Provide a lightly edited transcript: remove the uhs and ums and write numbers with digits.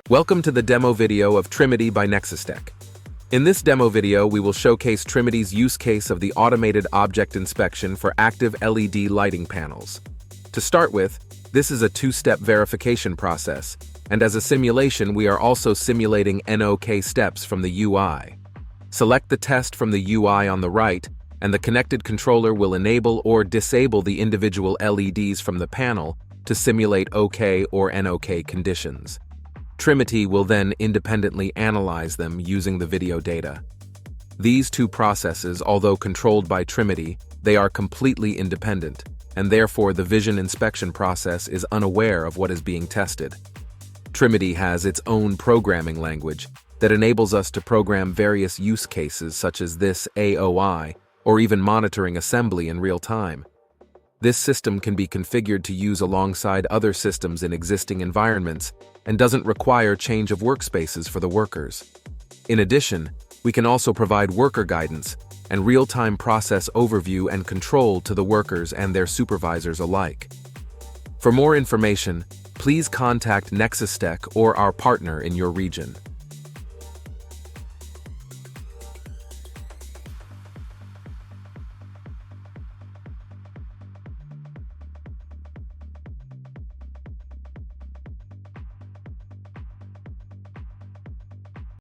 Welcome to the demo video of TRiMiTi by Nexustec. In this demo video, we will showcase TRiMiTi's use case of the automated object inspection for active LED lighting panels. To start with, this is a two-step verification process, and as a simulation, we are also simulating NOK steps from the UI. Select the test from the UI on the right, and the connected controller will enable or disable the individual LEDs from the panel to simulate OK or NOK conditions. TRiMiTi will then independently analyze them using the video data. These two processes, although controlled by TRiMiTi, they are completely independent, and therefore the vision inspection process is unaware of what is being tested. TRiMiTi has its own programming language that enables us to program various use cases such as this AOI, or even monitoring assembly in real time. This system can be configured to use alongside other systems in existing environments and doesn't require change of workspaces for the workers. In addition, we can also provide worker guidance and real-time process overview and control to the workers and their supervisors alike. For more information, please contact Nexustec or our partner in your region.